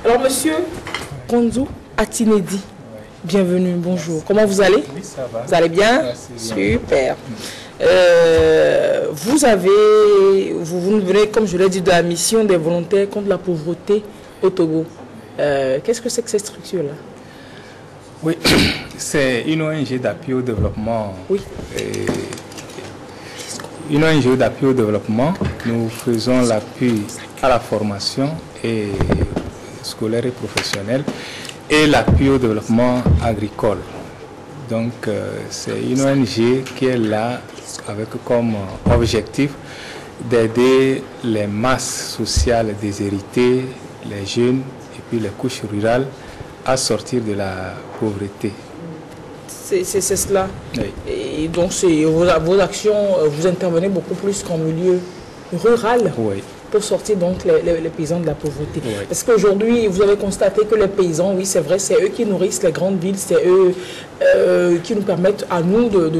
Alors, monsieur Konzo Atinedi, bienvenue, bonjour. Comment vous allez? Oui, ça va. Vous allez bien? Merci, super. Vous nous venez, comme je l'ai dit, de la mission des volontaires contre la pauvreté au Togo. Qu'est-ce que c'est que cette structure-là? Oui, c'est une ONG d'appui au développement. Oui. Une ONG d'appui au développement. Nous faisons l'appui à la formation et scolaire et professionnelle et l'appui au développement agricole. Donc, c'est une ONG qui est là avec comme objectif d'aider les masses sociales déshéritées, les jeunes et puis les couches rurales à sortir de la pauvreté. C'est cela. Oui. Et donc, vos actions, vous intervenez beaucoup plus qu'en milieu rural. Oui. Pour sortir donc les paysans de la pauvreté. Oui. Parce qu'aujourd'hui, vous avez constaté que les paysans, oui c'est vrai, c'est eux qui nourrissent les grandes villes, c'est eux qui nous permettent à nous de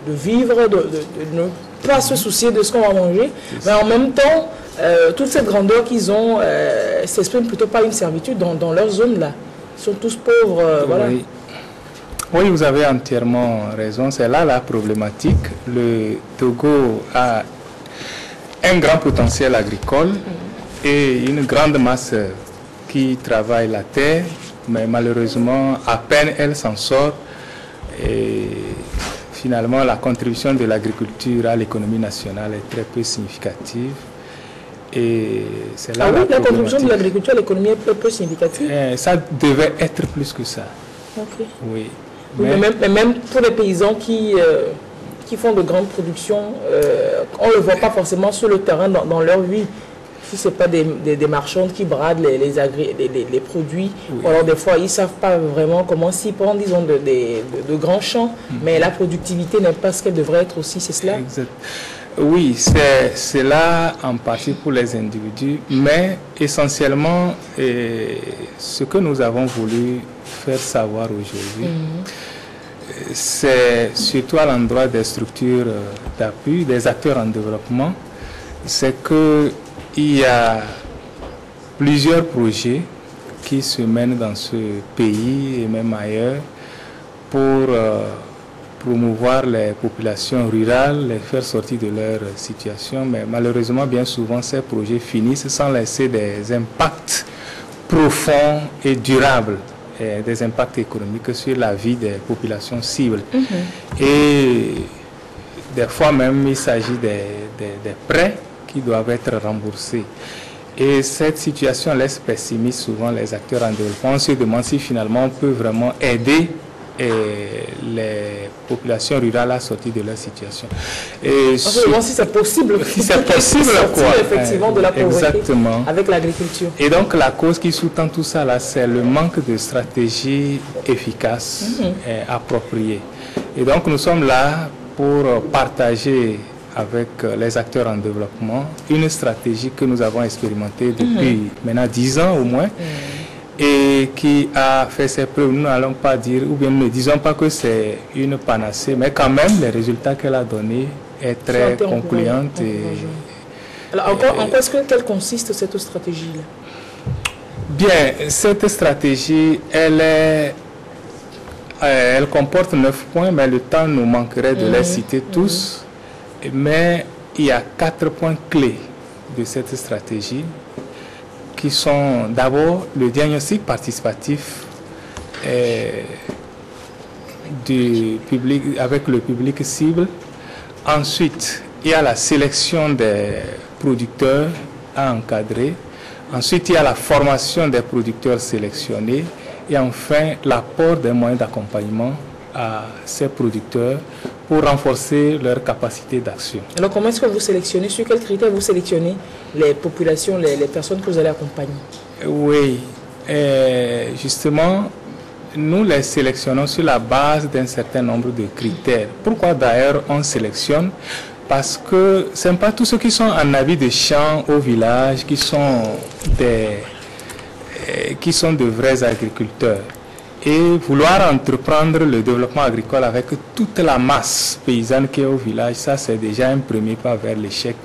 vivre, de ne pas se soucier de ce qu'on va manger. Mais en même temps, toute cette grandeur qu'ils ont s'exprime plutôt par une servitude dans leur zone là. Ils sont tous pauvres, voilà. Oui. Oui, vous avez entièrement raison. C'est là la problématique. Le Togo a un grand potentiel agricole et une grande masse qui travaille la terre, mais malheureusement, à peine elle s'en sort. Et finalement, la contribution de l'agriculture à l'économie nationale est très peu significative. Et c'est là la contribution de l'agriculture à l'économie est peu significative. Ça devait être plus que ça. Okay. Oui. Mais même pour les paysans qui font de grandes productions, on ne le voit pas forcément sur le terrain dans leur vie. Si ce n'est pas des marchandes qui bradent les produits, oui. Ou alors des fois ils ne savent pas vraiment comment s'y prendre, disons, de grands champs, mais la productivité n'est pas ce qu'elle devrait être aussi, c'est cela? Exact. Oui, c'est là en partie pour les individus, mais essentiellement, ce que nous avons voulu faire savoir aujourd'hui, c'est surtout à l'endroit des structures d'appui, des acteurs en développement, c'est qu'il y a plusieurs projets qui se mènent dans ce pays et même ailleurs pour promouvoir les populations rurales, les faire sortir de leur situation, mais malheureusement, bien souvent, ces projets finissent sans laisser des impacts profonds et durables, et des impacts économiques sur la vie des populations cibles. Et des fois même, il s'agit des prêts qui doivent être remboursés. Et cette situation laisse pessimistes souvent les acteurs en développement. On se demande si finalement on peut vraiment aider les populations rurales à sortir de leur situation. Et si c'est possible. Si c'est possible, quoi. Effectivement, de la pauvreté. Exactement. Avec l'agriculture. Et donc la cause qui sous-tend tout ça là, c'est le manque de stratégie efficace et appropriée. Et donc nous sommes là pour partager avec les acteurs en développement une stratégie que nous avons expérimentée depuis maintenant 10 ans au moins. Et qui a fait ses preuves. Nous n'allons pas dire, ou bien ne disons pas que c'est une panacée, mais quand même, les résultats qu'elle a donnés est très concluante. Alors, en quoi est-ce qu'elle consiste, cette stratégie-là? Bien, cette stratégie, elle comporte 9 points, mais le temps nous manquerait de les citer tous. Mais il y a 4 points clés de cette stratégie, qui sont d'abord le diagnostic participatif du public, avec le public cible. Ensuite, il y a la sélection des producteurs à encadrer. Ensuite, il y a la formation des producteurs sélectionnés. Et enfin, l'apport des moyens d'accompagnement à ces producteurs pour renforcer leur capacité d'action. Alors comment est-ce que vous sélectionnez, sur quels critères vous sélectionnez les populations, les personnes que vous allez accompagner? Oui, justement, nous les sélectionnons sur la base d'un certain nombre de critères. Pourquoi d'ailleurs on sélectionne? Parce que ce n'est pas tous ceux qui sont en habit de champ au village qui sont de vrais agriculteurs. Et vouloir entreprendre le développement agricole avec toute la masse paysanne qui est au village, ça c'est déjà un premier pas vers l'échec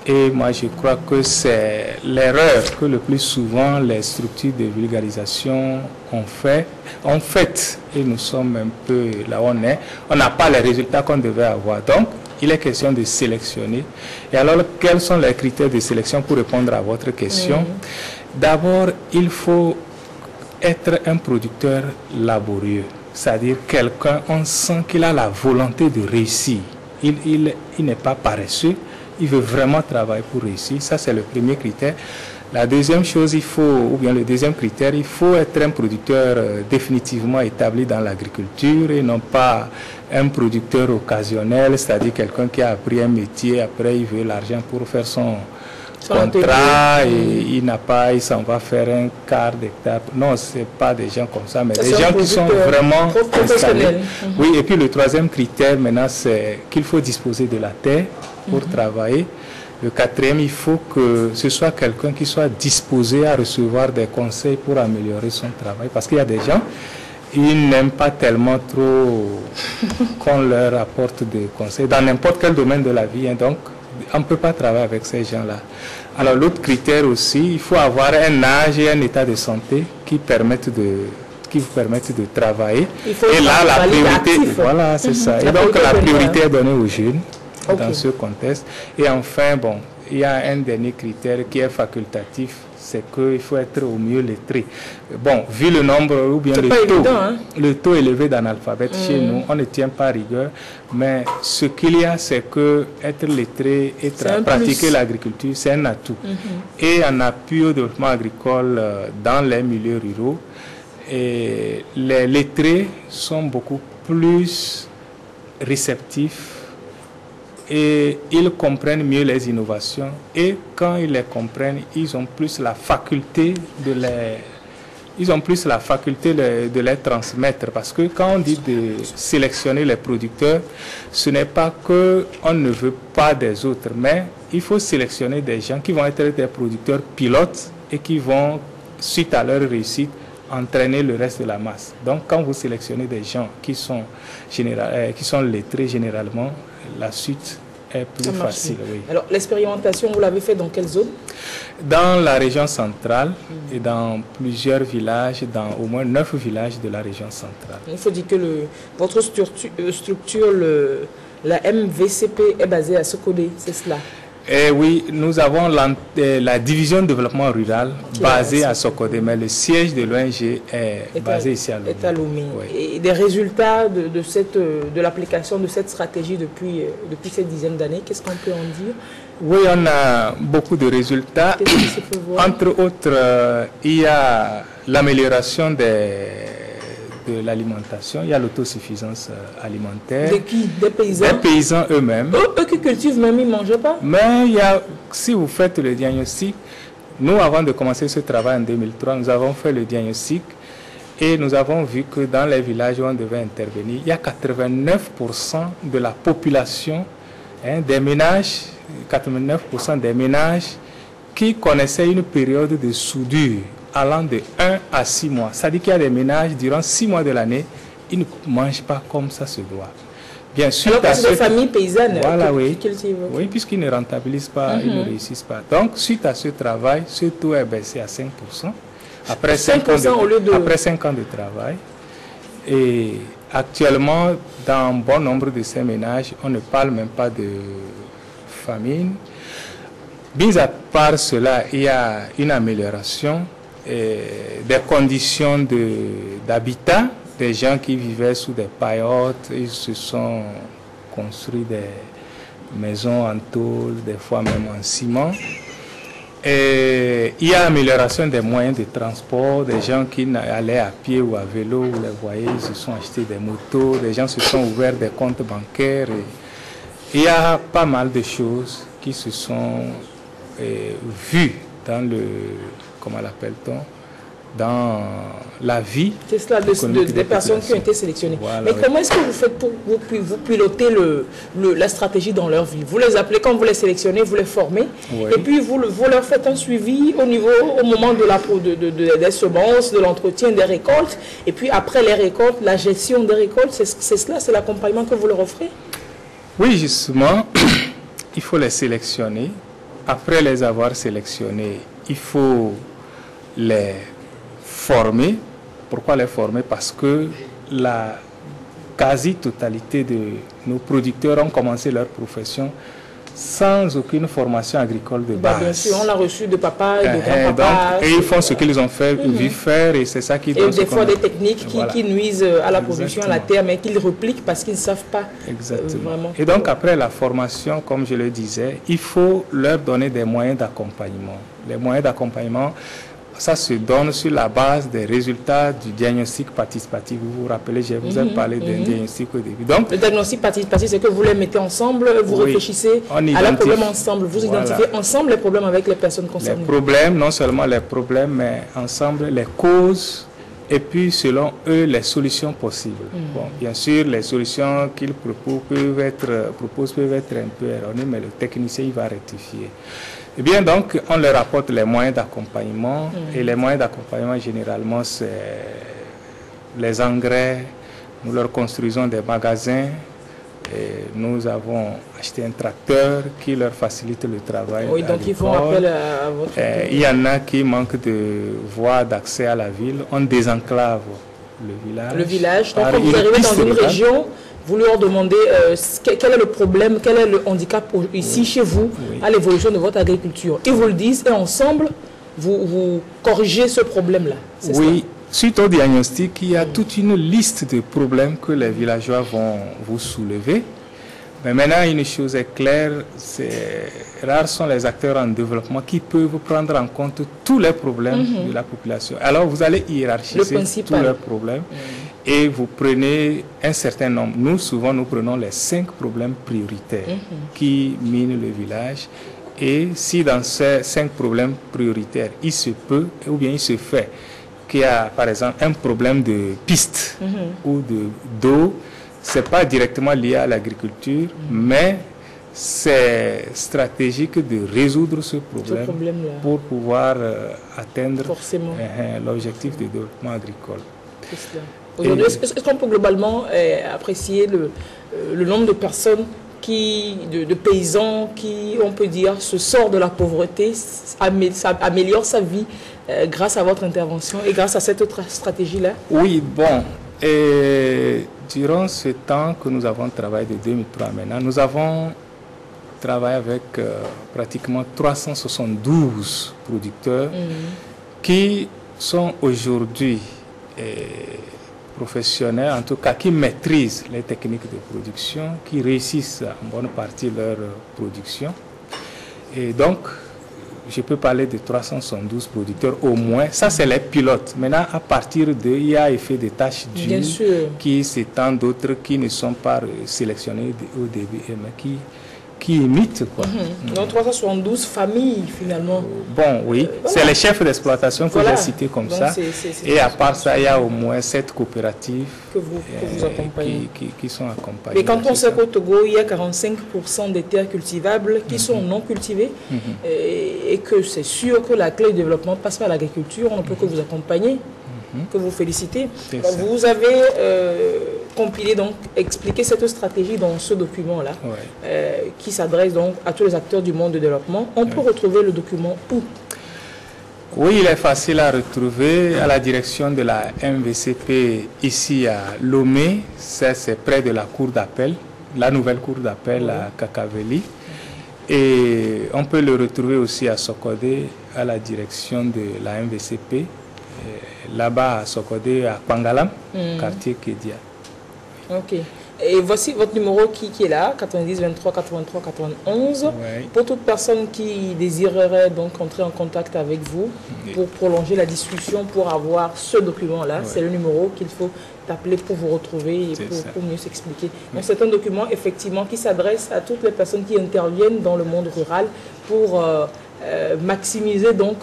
Et moi, je crois que c'est l'erreur que le plus souvent les structures de vulgarisation ont fait. En fait, et nous sommes un peu là où on est, on n'a pas les résultats qu'on devait avoir. Donc, il est question de sélectionner. Et alors, quels sont les critères de sélection pour répondre à votre question? D'abord, il faut être un producteur laborieux, c'est-à-dire quelqu'un, on sent qu'il a la volonté de réussir. Il n'est pas paresseux, il veut vraiment travailler pour réussir. Ça, c'est le premier critère. La deuxième chose, le deuxième critère, il faut être un producteur définitivement établi dans l'agriculture et non pas un producteur occasionnel, c'est-à-dire quelqu'un qui a appris un métier, après il veut l'argent pour faire son contrat et il s'en va faire un quart d'hectare. Non, ce n'est pas des gens comme ça, mais des gens qui sont vraiment installés. Oui, et puis le troisième critère maintenant, c'est qu'il faut disposer de la terre pour travailler. Le quatrième, il faut que ce soit quelqu'un qui soit disposé à recevoir des conseils pour améliorer son travail. Parce qu'il y a des gens, ils n'aiment pas tellement trop qu'on leur apporte des conseils dans n'importe quel domaine de la vie. Hein, donc, on ne peut pas travailler avec ces gens-là. Alors, l'autre critère aussi, il faut avoir un âge et un état de santé qui vous permettent de travailler. Et là, la priorité, voilà, c'est ça. Et donc, la priorité est donnée aux jeunes. Dans ce contexte. Et enfin, bon, il y a un dernier critère qui est facultatif, c'est qu'il faut être au mieux lettré. Bon, vu le nombre ou bien le taux élevé d'analphabètes chez nous, on ne tient pas rigueur, mais ce qu'il y a, c'est que être lettré et pratiquer l'agriculture, c'est un atout. Et en appui au développement agricole dans les milieux ruraux, et les lettrés sont beaucoup plus réceptifs et ils comprennent mieux les innovations, et quand ils les comprennent, ils ont plus la faculté de les transmettre, parce que quand on dit de sélectionner les producteurs, ce n'est pas que on ne veut pas des autres, mais il faut sélectionner des gens qui vont être des producteurs pilotes et qui vont, suite à leur réussite, entraîner le reste de la masse. Donc quand vous sélectionnez des gens qui sont lettrés, généralement, la suite est plus facile. Oui. Alors, l'expérimentation, vous l'avez fait dans quelle zone? Dans la région centrale et dans plusieurs villages, dans au moins 9 villages de la région centrale. Il faut dire que votre structure, la MVCP, est basée à Sokodé, c'est cela? Oui, nous avons la division de développement rural basée à Sokodé, mais le siège de l'ONG est basé ici à Lomé. Oui. Et des résultats de l'application de cette stratégie depuis cette dizaine d'années, qu'est-ce qu'on peut en dire? Oui, on a beaucoup de résultats. Entre autres, il y a l'amélioration de l'alimentation, il y a l'autosuffisance alimentaire. De qui? Des paysans? Des paysans eux-mêmes. Eux qui cultivent même, ils ne mangent pas? Mais si vous faites le diagnostic, nous, avant de commencer ce travail en 2003, nous avons fait le diagnostic et nous avons vu que dans les villages où on devait intervenir, il y a 89% de la population, des ménages, 89% des ménages qui connaissaient une période de soudure allant de 1 à 6 mois. Ça dit qu'il y a des ménages, durant 6 mois de l'année, ils ne mangent pas comme ça se doit. Bien sûr, alors que c'est des familles paysannes qui cultivent. Oui, puisqu'ils ne rentabilisent pas, ils ne réussissent pas. Donc, suite à ce travail, ce taux est baissé à 5%. Après 5 ans de travail. Et actuellement, dans bon nombre de ces ménages, on ne parle même pas de famine. Mis à part cela, il y a une amélioration des conditions d'habitat. Des gens qui vivaient sous des paillotes, ils se sont construits des maisons en tôle, des fois même en ciment. Et il y a amélioration des moyens de transport, des gens qui allaient à pied ou à vélo, vous les voyez, ils se sont achetés des motos, des gens se sont ouverts des comptes bancaires. Et il y a pas mal de choses qui se sont vues dans comment l'appelle-t-on, dans la vie. C'est cela, des personnes qui ont été sélectionnées. Voilà, mais comment est-ce que vous faites pour vous piloter la stratégie dans leur vie? Vous les appelez, quand vous les sélectionnez, vous les formez, et puis vous leur faites un suivi au moment des semences, de l'entretien des récoltes, et puis après les récoltes, la gestion des récoltes, c'est cela, c'est l'accompagnement que vous leur offrez? Oui, justement, il faut les sélectionner après les avoir sélectionnés, il faut les former. Pourquoi les former? Parce que la quasi-totalité de nos producteurs ont commencé leur profession sans aucune formation agricole de base. Bien sûr, on l'a reçu de papa et de grand-papa. Et ils font ce qu'ils ont fait, vu faire, et c'est ça qui donne. Et des fois des techniques qui nuisent à la production, à la terre, mais qu'ils repliquent parce qu'ils ne savent pas. Vraiment. Et donc après la formation, comme je le disais, il faut leur donner des moyens d'accompagnement. Les moyens d'accompagnement, ça se donne sur la base des résultats du diagnostic participatif. Vous vous rappelez, je vous ai parlé d'un diagnostic au début. Donc, le diagnostic participatif, c'est que vous les mettez ensemble, vous réfléchissez à leurs problèmes ensemble, vous identifiez ensemble les problèmes avec les personnes concernées. Les problèmes, non seulement les problèmes, mais ensemble les causes et puis selon eux les solutions possibles. Bon, bien sûr, les solutions qu'ils proposent peuvent être un peu erronées, mais le technicien il va rectifier. Eh bien, donc, on leur apporte les moyens d'accompagnement. Et les moyens d'accompagnement, généralement, c'est les engrais. Nous leur construisons des magasins. Et nous avons acheté un tracteur qui leur facilite le travail. Oui, donc ils font appel à votre... Il y en a qui manquent de voies d'accès à la ville. On désenclave le village. Le village. Donc, quand vous arrivez dans une région, vous leur demandez quel est le problème, quel est le handicap ici chez vous à l'évolution de votre agriculture. Ils vous le disent et ensemble, vous corrigez ce problème-là. Oui, suite au diagnostic, il y a toute une liste de problèmes que les villageois vont vous soulever. Mais maintenant, une chose est claire, rares sont les acteurs en développement qui peuvent prendre en compte tous les problèmes de la population. Alors, vous allez hiérarchiser tous leurs problèmes. Et vous prenez un certain nombre. Nous, souvent, nous prenons les 5 problèmes prioritaires qui minent le village. Et si dans ces 5 problèmes prioritaires, il se peut, ou bien il se fait, qu'il y a, par exemple, un problème de piste ou d'eau, ce n'est pas directement lié à l'agriculture, mais c'est stratégique de résoudre ce problème pour pouvoir atteindre l'objectif de développement agricole. Aujourd'hui, est-ce qu'on peut globalement apprécier le nombre de personnes, de paysans qui, on peut dire, se sortent de la pauvreté, améliorent sa vie grâce à votre intervention et grâce à cette autre stratégie-là? Oui, bon. Et durant ce temps que nous avons travaillé de 2003 maintenant, nous avons travaillé avec pratiquement 372 producteurs qui sont aujourd'hui professionnels, en tout cas qui maîtrisent les techniques de production, qui réussissent en bonne partie leur production. Et donc, je peux parler de 372 producteurs au moins. Ça, c'est les pilotes. Maintenant, à partir d'eux, il y a effet de tâches dures qui s'étendent, d'autres qui ne sont pas sélectionnés au début, mais qui imitent, quoi. Donc 372 familles, finalement. Bon, oui. C'est les chefs d'exploitation que j'ai cités comme ça. Et à part ça, il y a au moins 7 coopératives que vous accompagnez. Qui sont accompagnées. Mais quand on sait qu'au Togo, il y a 45% des terres cultivables qui sont non cultivées, et que c'est sûr que la clé du développement passe par l'agriculture, on ne peut que vous accompagner, que vous féliciter. Vous avez compilé, donc expliqué cette stratégie dans ce document-là, qui s'adresse donc à tous les acteurs du monde du développement. On peut retrouver le document où? Oui, il est facile à retrouver à la direction de la MVCP ici à Lomé. C'est près de la cour d'appel, la nouvelle cour d'appel à Kakaveli. Et on peut le retrouver aussi à Sokodé, à la direction de la MVCP. Là-bas à Sokodé, à Pangalam, quartier Kédia. Ok. Et voici votre numéro qui est là, 90 23 83 91. Pour toute personne qui désirerait donc entrer en contact avec vous pour prolonger la discussion, pour avoir ce document-là, c'est le numéro qu'il faut appeler pour vous retrouver et pour mieux s'expliquer. Donc c'est un document effectivement qui s'adresse à toutes les personnes qui interviennent dans le monde rural pour maximiser donc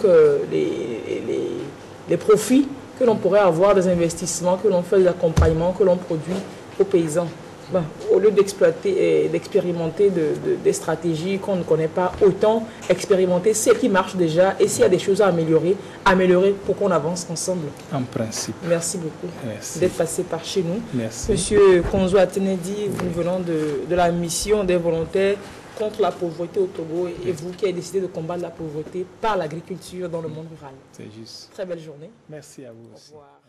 les profits que l'on pourrait avoir des investissements, que l'on fait des accompagnements, que l'on produit aux paysans. Ben, au lieu d'exploiter et d'expérimenter des stratégies qu'on ne connaît pas, autant expérimenter ce qui marche déjà et s'il y a des choses à améliorer pour qu'on avance ensemble. En principe. Merci beaucoup d'être passé par chez nous. Merci. Monsieur Konzo Atenedi, nous venons de la mission des volontaires contre la pauvreté au Togo et vous qui avez décidé de combattre la pauvreté par l'agriculture dans le monde rural. C'est juste. Très belle journée. Merci à vous Au aussi. revoir.